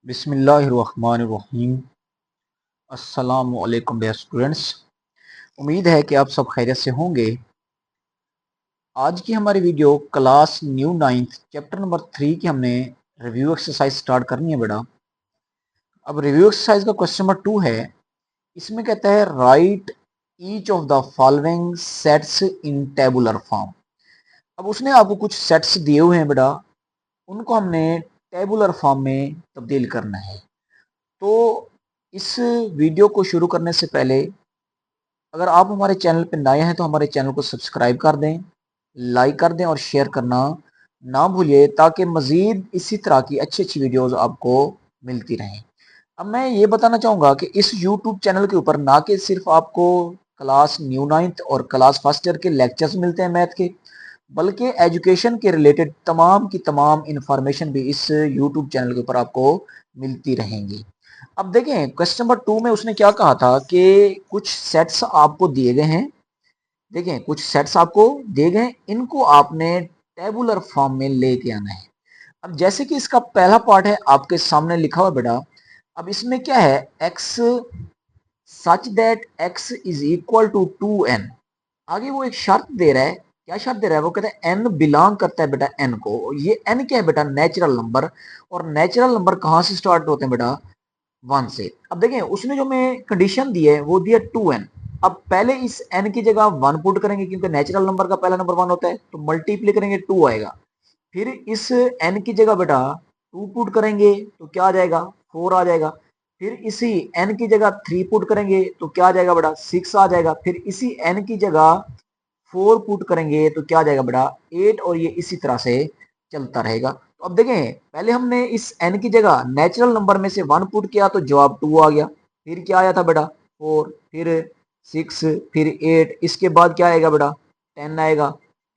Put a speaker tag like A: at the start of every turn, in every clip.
A: बिस्मिल्लाहिर्रहमानिर्रहीम। अस्सलामु अलैकुम डियर स्टूडेंट्स। उम्मीद है कि आप सब खैरियत से होंगे। आज की हमारी video class new ninth chapter number 3 की हमने रिव्यू एक्सरसाइज स्टार्ट करनी है बेटा। अब रिव्यू एक्सरसाइज का क्वेश्चन नंबर 2 है। इसमें कहता है right each of the following sets in tabular form. अब उसने आपको कुछ सेट्स दिए हुए हैं बेटा, उनको हमने टेबुलर फॉर्म में तब्दील करना है। तो इस वीडियो को शुरू करने से पहले अगर आप हमारे चैनल पर नए हैं तो हमारे चैनल को सब्सक्राइब कर दें, लाइक कर दें और शेयर करना ना भूलिए, ताकि मज़ीद इसी तरह की अच्छी अच्छी वीडियोस आपको मिलती रहें। अब मैं ये बताना चाहूँगा कि इस यूट्यूब चैनल के ऊपर ना कि सिर्फ आपको क्लास न्यू नाइन्थ और क्लास फर्स्ट ईयर के लेक्चर्स मिलते हैं मैथ के, बल्कि एजुकेशन के रिलेटेड तमाम की तमाम इंफॉर्मेशन भी इस यूट्यूब चैनल के ऊपर आपको मिलती रहेंगी। अब देखें क्वेश्चन नंबर 2 में उसने क्या कहा था कि कुछ सेट्स आपको दिए गए हैं। देखें कुछ सेट्स आपको दिए गए हैं, इनको आपने टेबुलर फॉर्म में लेके आना है। अब जैसे कि इसका पहला पार्ट है आपके सामने लिखा हुआ बेटा। अब इसमें क्या है, x such that x is equal to 2n। आगे वो एक शर्त दे रहा है। क्या शर्त दे रहा है? वो कहता है n बिलोंग करता है बेटा n को। ये n क्या है बेटा? Natural number. और नेचुरल नंबर कहाँ से स्टार्ट होते हैं बेटा? 1 से। अब देखें उसने जो हमें कंडीशन दी है वो दिया 2n। अब पहले इस n की जगह 1 पुट करेंगे, क्योंकि नेचुरल नंबर का पहला नंबर 1 होता है, तो मल्टीप्लाई करेंगे 2 आएगा। फिर इस n की जगह बेटा 2 पुट करेंगे तो क्या आ जाएगा? 4 आ जाएगा। फिर इसी n की जगह 3 पुट करेंगे तो क्या आ जाएगा बेटा? 6 आ जाएगा। फिर इसी n की जगह 4 पुट करेंगे तो क्या आ जाएगा बेटा? 8। और ये इसी तरह से चलता रहेगा। तो अब देखें पहले हमने इस n की जगह नेचुरल नंबर में से 1 पुट किया तो जवाब 2 आ गया। फिर क्या आया था बेटा? 4, फिर 6, फिर 8। इसके बाद क्या आएगा बेटा? 10 आएगा,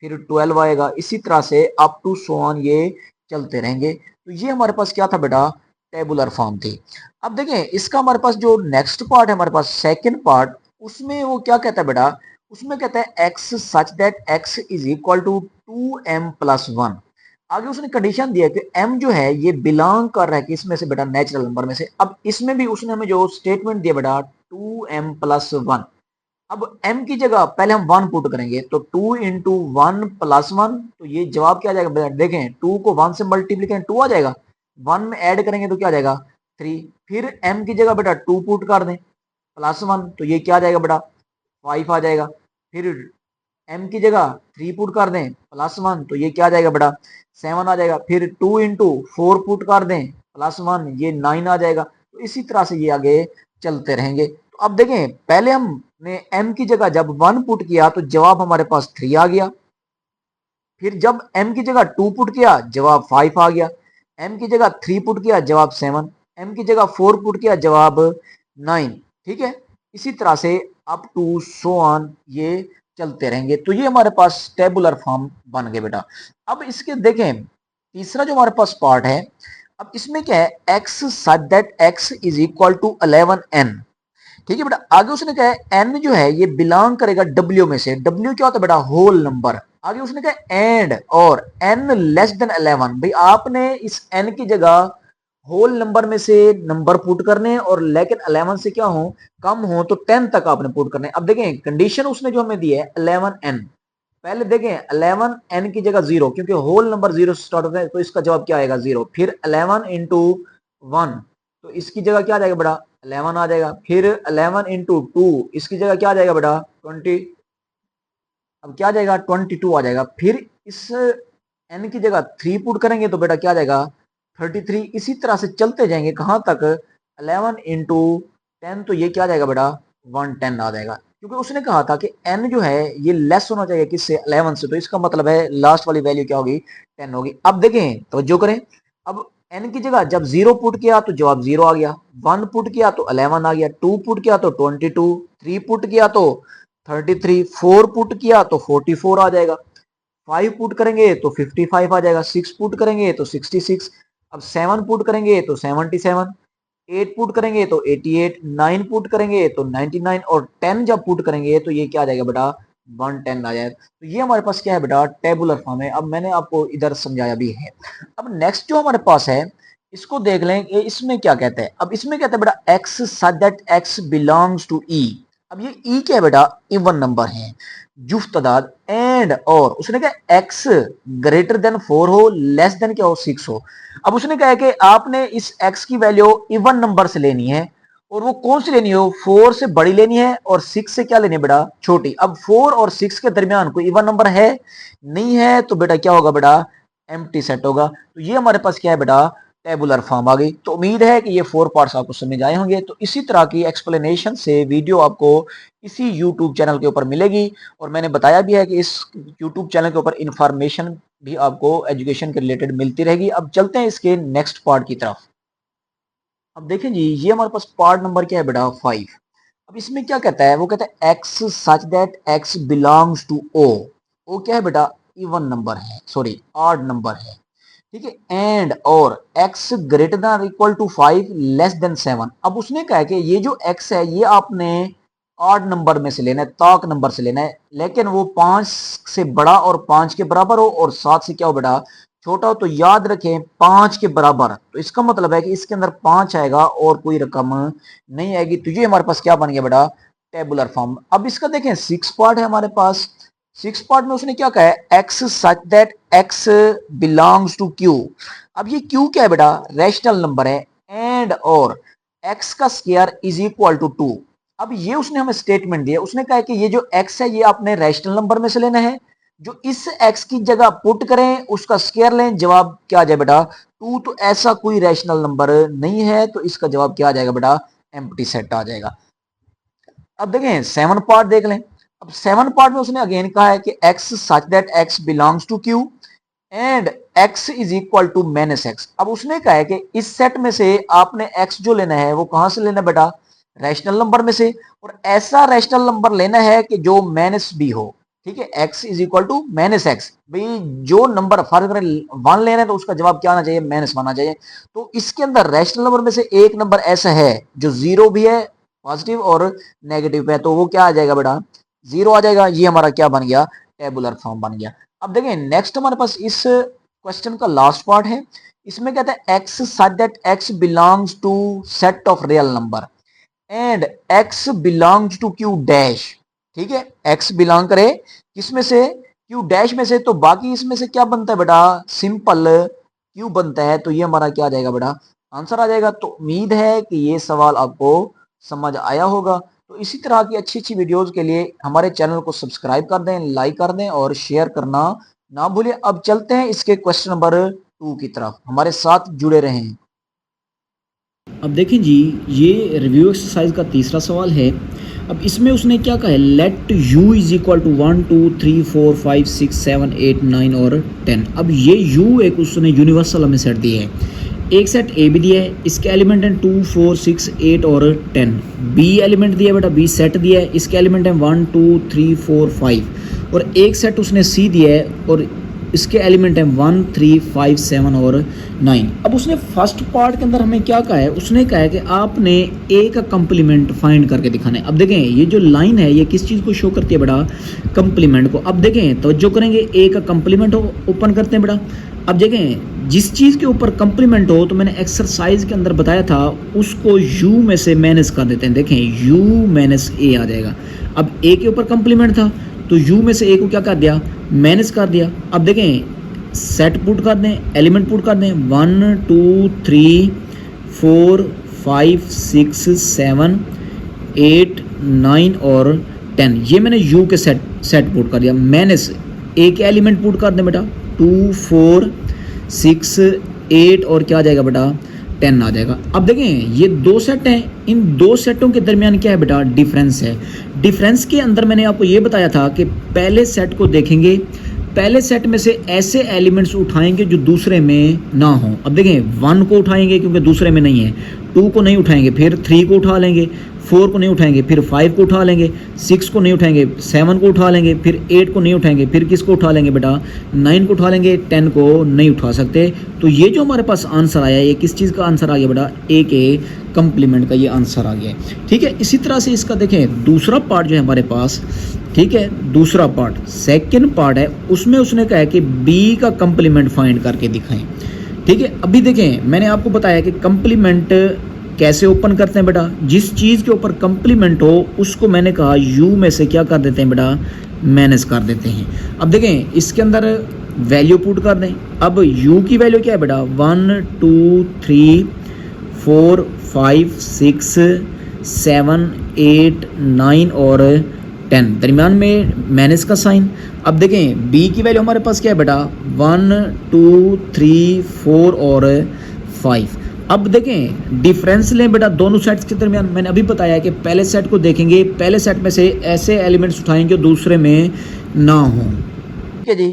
A: फिर 12 आएगा। इसी तरह से अप टू सो ऑन ये चलते रहेंगे। तो ये हमारे पास क्या था बेटा? टेबुलर फॉर्म थी। अब देखें इसका हमारे पास जो नेक्स्ट पार्ट है, हमारे पास सेकंड पार्ट, उसमें वो क्या कहता है बेटा? उसमें कहता है x such that x is equal to 2m plus 1। आगे उसने कंडीशन दिया कि m जो है ये बिलोंग कर रहा है कि इसमें से बेटा? नेचुरल नंबर में से। अब इसमें भी उसने हमें जो स्टेटमेंट दिया बेटा 2m प्लस 1। अब m की जगह पहले हम 1 पुट करेंगे तो 2 इंटू 1 प्लस 1, तो ये जवाब क्या आ जाएगा बेटा? देखें 2 को 1 से मल्टीप्लाई करें 2 आ जाएगा, 1 में ऐड करेंगे तो क्या आ जाएगा? 3। फिर m की जगह बेटा 2 पुट कर दें प्लस 1, तो ये क्या आ जाएगा बेटा? 5 आ जाएगा। फिर m की जगह 3 पुट कर दें प्लस 1, तो ये क्या आ जाएगा बेटा? 7 आ जाएगा। फिर 2 इंटू 4 पुट कर दें प्लस 1, ये 9 आ जाएगा। तो इसी तरह से ये आगे चलते रहेंगे। तो अब देखें पहले हमने m की जगह जब 1 पुट किया तो जवाब हमारे पास 3 आ गया। फिर जब m की जगह 2 पुट किया जवाब 5 आ गया। m की जगह 3 पुट किया जवाब 7। m की जगह 4 पुट किया जवाब 9। ठीक है, इसी तरह से अप टू सो ऑन ये चलते रहेंगे। तो ये हमारे पास टेबुलर फॉर्म बन गए बेटा। अब इसके देखें तीसरा जो हमारे पास पार्ट है, अब इसमें क्या है, x such that x is equal to 11n। ठीक है बेटा। आगे उसने कहा है n जो है ये बिलोंग करेगा w में से। w क्या होता है बेटा? Whole number. आगे उसने कहा एंड और n लेस देन 11। भाई आपने इस n की जगह होल नंबर में से नंबर पुट करने और लेकिन 11 से क्या हो, कम हो, तो 10 तक आपने पुट करने। अब देखें कंडीशन उसने जो हमें दी है 11n। पहले देखें 11n की जगह 0, क्योंकि होल नंबर 0 से स्टार्ट होता है, तो इसका जवाब क्या आएगा? 0। फिर 11 इंटू 1, तो इसकी जगह क्या आ जाएगा बेटा? 11 आ जाएगा। फिर 11 इंटू 2, इसकी जगह क्या आ जाएगा बेटा? 20। अब क्या आ जाएगा? 22 आ जाएगा। फिर इस n की जगह 3 पुट करेंगे तो बेटा क्या आ जाएगा? 33। इसी तरह से चलते जाएंगे कहां तक? 11 इंटू 10, तो ये क्या आ जाएगा बेटा? 110 आ जाएगा। क्योंकि उसने कहा था कि n जो है ये लेस होना चाहिए किससे? 11 से। तो इसका मतलब है लास्ट वाली वैल्यू क्या होगी? 10 होगी। अब देखें तवज्जो करें। अब n की जगह जब 0 पुट किया तो जवाब 0 आ गया, 1 पुट किया तो 11 आ गया, 2 पुट किया तो 22, 3 पुट किया तो 33, 4 पुट किया तो 44 आ जाएगा, 5 पुट करेंगे तो 55 आ जाएगा, 6 पुट करेंगे तो 66। अब 7 पुट करेंगे तो 77, 8 पुट करेंगे तो 88, 9 पुट करेंगे तो 99 और 10 जब पुट करेंगे तो ये क्या आ जाएगा बेटा? 110 आ जाएगा। तो ये हमारे पास क्या है बेटा? टेबुलर फॉर्म है। अब मैंने आपको इधर समझाया भी है। अब नेक्स्ट जो हमारे पास है इसको देख लें कि इसमें क्या कहता है। अब इसमें कहता है बेटा x such that x belongs to e। अब ये e क्या है बेटा, इवन नंबर है, जुफ्त तादाद, एंड और उसने कहा x ग्रेटर देन 4 हो, लेस देन क्या हो, 6 हो। अब उसने कहा कि आपने इस x की वैल्यू इवन नंबर से लेनी है, और वो कौन सी लेनी हो, 4 से बड़ी लेनी है और 6 से क्या लेनी है बेटा, छोटी। अब 4 और 6 के दरमियान कोई इवन नंबर है नहीं है, तो बेटा क्या होगा बेटा, एम्प्टी सेट होगा। तो ये हमारे पास क्या है बेटा, टेबुलर फॉर्म आ गई। तो उम्मीद है कि ये 4 पार्ट्स आपको समझ आए होंगे। तो इसी तरह की एक्सप्लेनेशन से वीडियो आपको इसी यूट्यूब चैनल के ऊपर मिलेगी, और मैंने बताया भी है कि इस यूट्यूब चैनल के ऊपर इंफॉर्मेशन भी आपको एजुकेशन के रिलेटेड मिलती रहेगी। अब चलते हैं इसके नेक्स्ट पार्ट की तरफ। अब देखें जी, ये हमारे पास पार्ट नंबर क्या है बेटा, 5। अब इसमें क्या कहता है, वो कहता है x such that x belongs to O. O क्या है बेटा, इवन नंबर है, सॉरी ऑड नंबर है, ठीक है। एंड और x greater than equal to 5 less than 7। अब उसने कहा है कि ये जो x है ये आपने ऑड नंबर में से लेना है, ताक नंबर से लेना है, लेकिन वो 5 से बड़ा और 5 के बराबर हो और 7 से क्या हो बेटा, छोटा हो। तो याद रखें 5 के बराबर, तो इसका मतलब है कि इसके अंदर 5 आएगा और कोई रकम नहीं आएगी। तो ये हमारे पास क्या बन गया बेटा, टेबुलर फॉर्म। अब इसका देखें 6 पार्ट है हमारे पास। 6 पार्ट में उसने क्या कहा है, x such that x belongs to q। अब ये q क्या है बेटा, रैशनल नंबर है, एंड और x का स्क्वायर इज इक्वल टू 2। अब ये उसने हमें स्टेटमेंट दिया, उसने कहा है कि ये जो x है ये आपने रैशनल नंबर में से लेना है, जो इस x की जगह पुट करें उसका स्क्वायर लें, जवाब क्या आ जाए बेटा 2। तो ऐसा कोई रैशनल नंबर नहीं है, तो इसका जवाब क्या आ जाएगा बेटा, एम्प्टी सेट आ जाएगा। अब देखें 7 पार्ट देख लें। अब 7 पार्ट में उसने अगेन कहा है कि x such that x belongs to q and x is equal to minus x। अब उसने कहा है कि इस सेट में से आपने x जो लेना है वो कहां से लेना है बेटा, रैशनल नंबर में से, और ऐसा रैशनल नंबर लेना है कि जो माइनस भी हो, ठीक है। x is equal to minus x, भाई जो नंबर फर्क करें 1 लेना है तो उसका जवाब क्या आना चाहिए, माइनस आना चाहिए। तो इसके अंदर रैशनल नंबर में से एक नंबर ऐसा है जो जीरो भी है, पॉजिटिव और नेगेटिव पे है, तो वो क्या आ जाएगा बेटा, 0 आ जाएगा। ये हमारा क्या बन गया, टेबुलर फॉर्म बन गया। अब देखें नेक्स्ट हमारे पास इस क्वेश्चन का लास्ट पार्ट है। इसमें कहता है x such that x belongs to set of real number and x belongs to q dash, ठीक है। x बिलोंग करे किसमें से, q डैश में से, तो बाकी इसमें से क्या बनता है बेटा, सिंपल q बनता है। तो ये हमारा क्या आ जाएगा बेटा, आंसर आ जाएगा। तो उम्मीद है कि ये सवाल आपको समझ आया होगा। तो इसी तरह की अच्छी अच्छी वीडियोस के लिए हमारे चैनल को सब्सक्राइब कर दें, लाइक कर दें और शेयर करना ना भूलें। अब चलते हैं इसके क्वेश्चन नंबर 2 की तरफ, हमारे साथ जुड़े रहें।
B: अब देखें जी, ये रिव्यू एक्सरसाइज का तीसरा सवाल है। अब इसमें उसने क्या कहा है, let u is equal to 1 2 3 4 5 6 7 8 9 और 10। अब ये u एक उसने यूनिवर्सल हमें सेट दिया है। एक सेट ए भी दिया है, इसके एलिमेंट हैं 2 4 6 8 और 10। बी एलिमेंट दिया है बेटा, बी सेट दिया है, इसके एलिमेंट हैं 1 2 3 4 5। और एक सेट उसने सी दिया है और इसके एलिमेंट हैं 1 3 5 7 और 9। अब उसने फर्स्ट पार्ट के अंदर हमें क्या कहा है, उसने कहा है कि आपने ए का कंप्लीमेंट फाइंड करके दिखाना है। अब देखें ये जो लाइन है ये किस चीज़ को शो करती है बेटा, कंप्लीमेंट को। अब देखें तो जो करेंगे ए का कंप्लीमेंट ओपन करते हैं बेटा। अब देखें जिस चीज़ के ऊपर कंप्लीमेंट हो, तो मैंने एक्सरसाइज के अंदर बताया था उसको u में से माइनस कर देते हैं। देखें u माइनस ए आ जाएगा। अब ए के ऊपर कंप्लीमेंट था तो u में से ए को क्या कर दिया, माइनस कर दिया। अब देखें सेट पुट कर दें, एलिमेंट पुट कर दें 1 2 3 4 5 6 7 8 9 और 10। ये मैंने u के सेट पुट कर दिया। माइनस ए के एलिमेंट पुट कर दें बेटा 2 4 6 8 और क्या आ जाएगा बेटा 10 आ जाएगा। अब देखें ये दो सेट हैं, इन दो सेटों के दरमियान क्या है बेटा, डिफरेंस है। डिफरेंस के अंदर मैंने आपको ये बताया था कि पहले सेट को देखेंगे, पहले सेट में से ऐसे एलिमेंट्स उठाएंगे जो दूसरे में ना हो। अब देखें 1 को उठाएंगे क्योंकि दूसरे में नहीं है, 2 को नहीं उठाएंगे, फिर 3 को उठा लेंगे, 4 को नहीं उठाएंगे, फिर 5 को उठा लेंगे, 6 को नहीं उठाएंगे, 7 को उठा लेंगे, फिर 8 को नहीं उठाएंगे, फिर किसको उठा लेंगे बेटा 9 को उठा लेंगे, 10 को नहीं उठा सकते। तो ये जो हमारे पास आंसर आया ये किस चीज़ का आंसर आ गया बेटा, ए के कंप्लीमेंट का ये आंसर आ गया है। ठीक है, इसी तरह से इसका देखें दूसरा पार्ट जो है हमारे पास, ठीक है, दूसरा पार्ट सेकेंड पार्ट है, उसमें उसने कहा है कि बी का कंप्लीमेंट फाइंड करके दिखाएं। ठीक है। अभी देखें, मैंने आपको बताया कि कंप्लीमेंट कैसे ओपन करते हैं बेटा। जिस चीज़ के ऊपर कंप्लीमेंट हो उसको मैंने कहा यू में से क्या कर देते हैं बेटा, माइनस कर देते हैं। अब देखें इसके अंदर वैल्यू पुट कर दें। अब यू की वैल्यू क्या है बेटा, 1 2 3 4 5 6 7 8 9 और 10, दरमियान में माइनस का साइन। अब देखें बी की वैल्यू हमारे पास क्या है बेटा, 1 2 3 4 और 5। अब देखें डिफरेंस लें बेटा दोनों सेट्स के दरमियान। मैंने अभी बताया कि पहले सेट को देखेंगे, पहले सेट में से ऐसे एलिमेंट्स उठाएंगे जो दूसरे में ना हो।
A: ठीक है जी।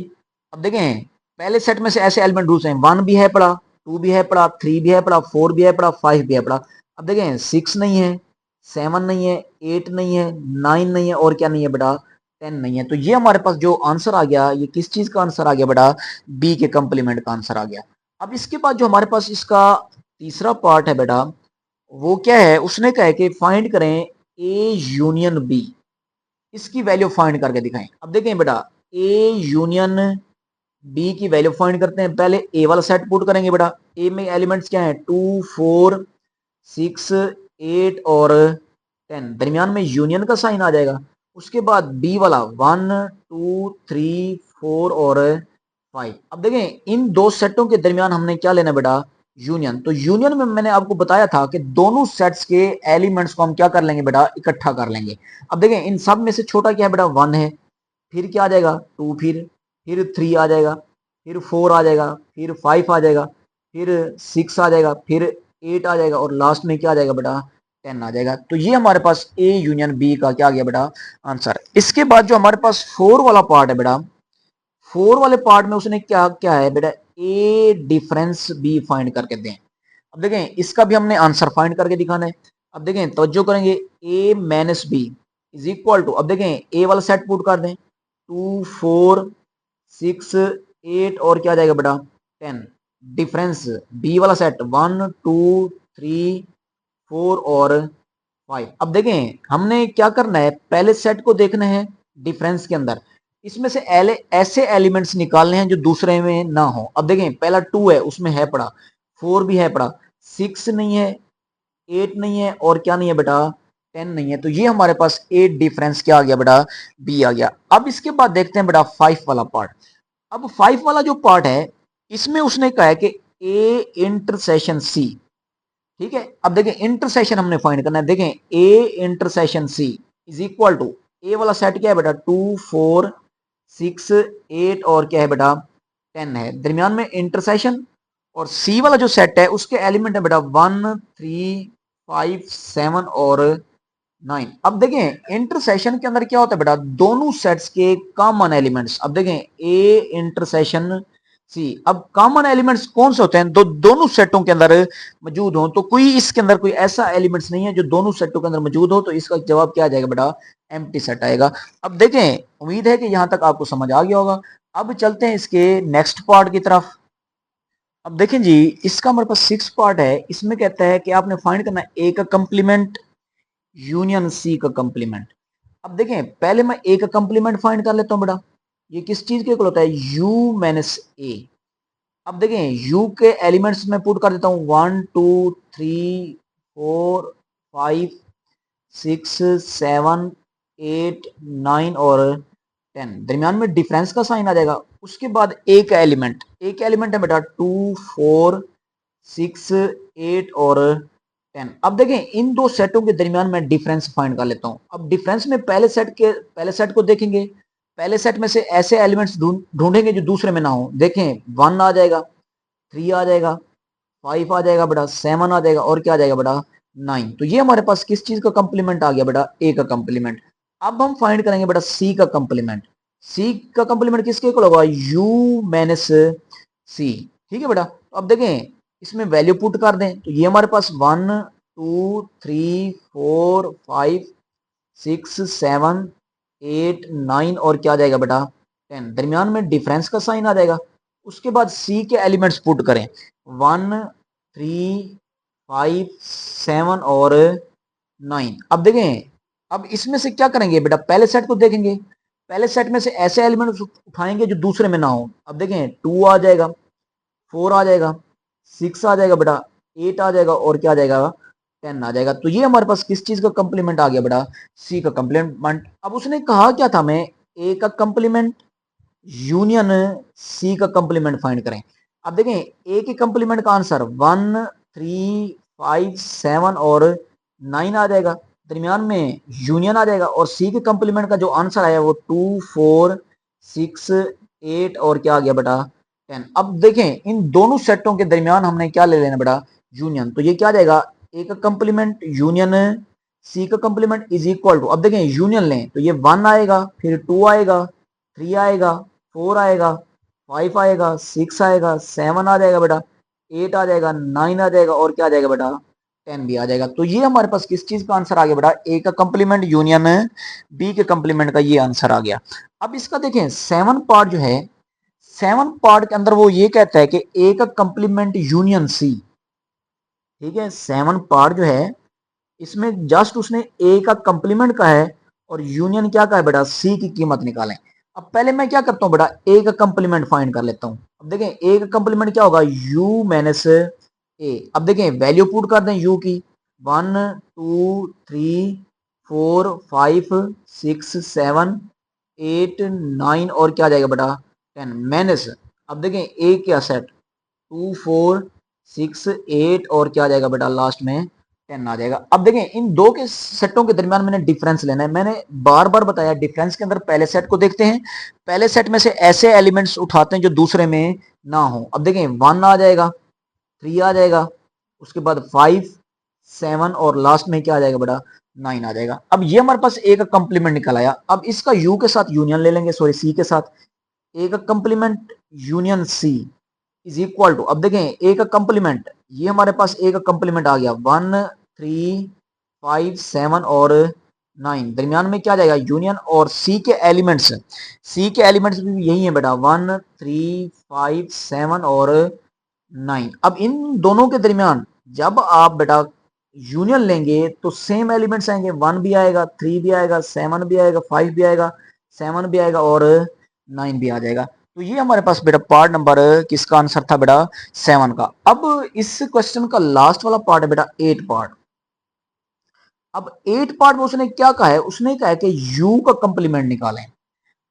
A: अब देखें पहले सेट में से ऐसे एलिमेंट ढूंढ हैं, 1 भी है पड़ा, 2 भी है पड़ा, 3 भी है पड़ा, 4 भी है पड़ा, 5 भी है पड़ा। अब देखें 6 नहीं है, 7 नहीं है, 8 नहीं है, 9 नहीं है और क्या नहीं है बेटा, 10 नहीं है। तो ये हमारे पास जो आंसर आ गया, ये किस चीज का आंसर आ गया बेटा, बी के कंप्लीमेंट का आंसर आ गया। अब इसके बाद जो हमारे पास इसका तीसरा पार्ट है बेटा, वो क्या है, उसने कहा है कि फाइंड करें ए यूनियन बी, इसकी वैल्यू फाइंड करके दिखाएं। अब देखें बेटा ए यूनियन बी की वैल्यू फाइंड करते हैं। पहले ए वाला सेट पुट करेंगे बेटा। ए में एलिमेंट्स क्या है, 2 4 6 8 और 10, दरमियान में यूनियन का साइन आ जाएगा। उसके बाद बी वाला 1 2 3 4 और 5। अब देखें इन दो सेटों के दरमियान हमने क्या लेना बेटा, यूनियन। तो यूनियन में मैंने आपको बताया था कि दोनों सेट्स के एलिमेंट्स को हम क्या कर लेंगे बेटा, इकट्ठा कर लेंगे। अब देखें इन सब में से छोटा क्या है बेटा, 1 है, फिर क्या आ जाएगा 2, फिर 3 आ जाएगा, फिर 4 आ जाएगा, फिर 5 आ जाएगा, फिर 6 आ जाएगा, फिर 8 आ जाएगा और लास्ट में क्या आ जाएगा बेटा, 10 आ जाएगा। तो ये हमारे पास ए यूनियन बी का क्या आ गया बेटा, आंसर। इसके बाद जो हमारे पास 4 वाला पार्ट है बेटा, 4 वाले पार्ट में उसने क्या क्या है बेटा, ए डिफरेंस बी फाइंड करके दें। अब देखें इसका भी हमने आंसर फाइंड करके दिखाना है। अब देखें तवज्जो करेंगे, A minus B is equal to, अब देखें ए वाला सेट पुट कर दें, 2 4 6 8 और क्या आ जाएगा बेटा, 10। डिफरेंस बी वाला सेट 1 2 3 4 और 5। अब देखें हमने क्या करना है, पहले सेट को देखना है डिफरेंस के अंदर, इसमें से ऐसे एलिमेंट्स निकालने हैं जो दूसरे में ना हो। अब देखें पहला 2 है, उसमें है पड़ा, 4 भी है पड़ा, 6 नहीं है, 8 नहीं है और क्या नहीं है बेटा, 10 नहीं है। तो ये हमारे पास 8 डिफरेंस क्या आ गया बेटा, बी आ गया। अब इसके बाद देखते हैं बेटा 5 वाला पार्ट। अब 5 वाला जो पार्ट है, इसमें उसने कहा है कि ए इंटरसेशन सी, ठीक है। अब देखें इंटरसेशन हमने फाइंड करना है। देखें A intersection C is equal to, A वाला सेट क्या है बेटा, 2 4 6 8 और क्या है बेटा, 10 है, दरमियान में इंटरसेशन। और सी वाला जो सेट है उसके एलिमेंट है बेटा 1 3 5 7 और 9। अब देखें इंटरसेशन के अंदर क्या होता है बेटा, दोनों सेट्स के कॉमन एलिमेंट्स। अब देखें ए इंटरसेशन सी, अब कॉमन एलिमेंट्स कौन से होते हैं, दोनों सेटों के अंदर मौजूद हो। तो कोई इसके अंदर कोई ऐसा एलिमेंट्स नहीं है जो दोनों सेटों के अंदर मौजूद हो। तो इसका जवाब क्या आ जाएगा बेटा, एम्प्टी सेट आएगा। अब देखें उम्मीद है कि यहां तक आपको समझ आ गया होगा। अब चलते हैं इसके नेक्स्ट पार्ट की तरफ। अब देखें जी इसका हमारे पास 6 पार्ट है। इसमें कहता है कि आपने फाइंड करना ए का कंप्लीमेंट यूनियन सी का कंप्लीमेंट। अब देखें पहले मैं ए का कंप्लीमेंट फाइंड कर लेता हूं बेटा। ये किस चीज के इक्वल होता है, u माइनस ए। अब देखें u के एलिमेंट्स में पुट कर देता हूं 1 2 3 4 5 6 7 8 9 और 10, दरमियान में डिफरेंस का साइन आ जाएगा। उसके बाद ए का एलिमेंट, ए का एलिमेंट है बेटा 2 4 6 8 और 10। अब देखें इन दो सेटों के दरमियान मैं डिफरेंस फाइंड कर लेता हूं। अब डिफरेंस में पहले सेट को देखेंगे, पहले सेट में से ऐसे एलिमेंट्स ढूंढेंगे जो दूसरे में ना हो। देखें 1 आ जाएगा, 3 आ जाएगा, 5 आ जाएगा बेटा, 7 आ जाएगा और क्या आ जाएगा बेटा, 9। तो ये हमारे पास किस चीज का कंप्लीमेंट आ गया बेटा, ए का कंप्लीमेंट। अब हम फाइंड करेंगे बेटा सी का कंप्लीमेंट। सी का कंप्लीमेंट किसके इक्वल होगा, यू माइनस सी, ठीक है बेटा। तो अब देखें इसमें वैल्यू पुट कर दें, तो ये हमारे पास 1 2 3 4 5 6 7 8 9 और क्या आ जाएगा बेटा, 10, दरमियान में डिफरेंस का साइन आ जाएगा। उसके बाद सी के एलिमेंट्स पुट करें, 1 3 5 7 और 9। अब देखें अब इसमें से क्या करेंगे बेटा, पहले सेट को देखेंगे, पहले सेट में से ऐसे एलिमेंट्स उठाएंगे जो दूसरे में ना हो। अब देखें 2 आ जाएगा, 4 आ जाएगा, 6 आ जाएगा बेटा, 8 आ जाएगा और क्या आ जाएगा 10 आ जाएगा। तो ये हमारे पास किस चीज का कंप्लीमेंट आ गया बेटा, सी का कंप्लीमेंट। अब उसने कहा क्या था, हमें ए का कंप्लीमेंट यूनियन सी का कंप्लीमेंट फाइंड करें। अब देखें ए के कंप्लीमेंट का आंसर 1 3 5 7 और 9 आ जाएगा, दरमियान में यूनियन आ जाएगा, और सी के कंप्लीमेंट का जो आंसर आया वो 2 4 6 8 और क्या आ गया बेटा 10। अब देखें इन दोनों सेटों के दरमियान हमने क्या ले लेना बेटा, यूनियन। तो ये क्या आ जाएगा, ए का कंप्लीमेंट यूनियन सी का कंप्लीमेंट इज इक्वल टू, अब देखें यूनियन लें तो ये 1 आएगा, फिर 2 आएगा, 3 आएगा, 4 आएगा, 5 आएगा, 6 आएगा, 7 आ जाएगा बेटा, 8 आ जाएगा, 9 आ जाएगा और क्या आ जाएगा बेटा 10 भी आ जाएगा। तो ये हमारे पास किस चीज का आंसर आ गया बेटा, ए का कंप्लीमेंट यूनियन बी के कंप्लीमेंट का ये आंसर आ गया। अब इसका देखें 7 पार्ट जो है, 7 पार्ट के अंदर वो ये कहता है कि ए का कंप्लीमेंट यूनियन सी, ठीक है। 7 पार्ट जो है इसमें जस्ट उसने ए का कंप्लीमेंट का है और यूनियन क्या का है बेटा, सी की कीमत निकालें। अब पहले मैं क्या करता हूं बेटा, ए का कंप्लीमेंट फाइंड कर लेता हूं। अब देखें ए का कंप्लीमेंट क्या होगा, यू माइनस ए। अब देखें वैल्यू पुट कर दें यू की, 1 2 3 4 5 6 7 8 9 और क्या आ जाएगा बेटा 10 माइनस। अब देखें ए क्या सेट 2 4 6 8 और क्या आ जाएगा बेटा लास्ट में 10 आ जाएगा। अब देखें इन दो के सेटों के दरमियान मैंने डिफरेंस लेना है। मैंने बार बार बताया डिफरेंस के अंदर पहले सेट को देखते हैं, पहले सेट में से ऐसे एलिमेंट्स उठाते हैं जो दूसरे में ना हो। अब देखें 1 आ जाएगा, 3 आ जाएगा, उसके बाद 5 7 और लास्ट में क्या आ जाएगा बेटा 9 आ जाएगा। अब ये हमारे पास ए का कंप्लीमेंट निकल आया। अब इसका यू के साथ यूनियन ले लेंगे, सॉरी सी के साथ, ए का complement union C is equal to, अब देखें ए का कंप्लीमेंट, ये हमारे पास ए का कंप्लीमेंट आ गया 1 3 5 7 और 9, दरमियान में क्या जाएगा यूनियन, और सी के एलिमेंट्स, सी के एलिमेंट्स भी यही है बेटा 1 3 5 7 और 9। अब इन दोनों के दरमियान जब आप बेटा यूनियन लेंगे तो सेम एलिमेंट्स आएंगे, 1 भी आएगा, 3 भी आएगा, 7 भी आएगा, 5 भी आएगा, 7 भी आएगा और 9 भी आ जाएगा। तो ये हमारे पास बेटा पार्ट नंबर किसका आंसर था बेटा 7 का। अब इस क्वेश्चन का लास्ट वाला पार्ट है बेटा 8 पार्ट। अब 8 पार्ट में उसने क्या कहा है, उसने कहा है कि u का कंप्लीमेंट निकालें।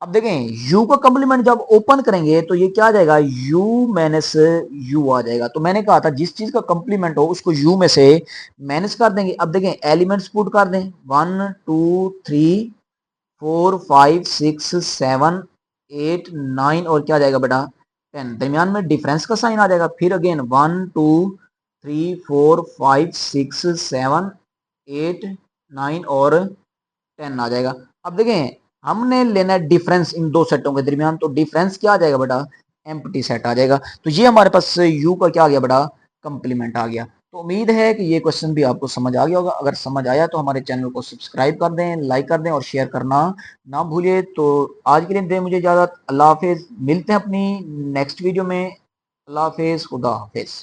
A: अब देखें u का कंप्लीमेंट जब ओपन करेंगे तो ये क्या आ जाएगा, u माइनस u आ जाएगा। तो मैंने कहा था जिस चीज का कंप्लीमेंट हो उसको u में से माइनस कर देंगे। अब देखें एलिमेंट्स पुट कर दें 1 2 3 4 5 6 7 8 9 और क्या आ जाएगा बेटा 10, दरमियान में डिफरेंस का साइन आ जाएगा। फिर अगेन 1 2 3 4 5 6 7 8 9 और 10 आ जाएगा। अब देखें हमने लेना है डिफरेंस इन दो सेटों के दरमियान, तो डिफरेंस क्या आ जाएगा बेटा एम्प्टी सेट आ जाएगा। तो ये हमारे पास यू का क्या आ गया बेटा कंप्लीमेंट आ गया। तो उम्मीद है कि ये क्वेश्चन भी आपको समझ आ गया होगा। अगर समझ आया तो हमारे चैनल को सब्सक्राइब कर दें, लाइक कर दें और शेयर करना ना भूलिए। तो आज के लिए दें मुझे इजाजत, अल्लाह हाफिज। मिलते हैं अपनी नेक्स्ट वीडियो में। अल्लाह हाफिज, खुदा हाफिज।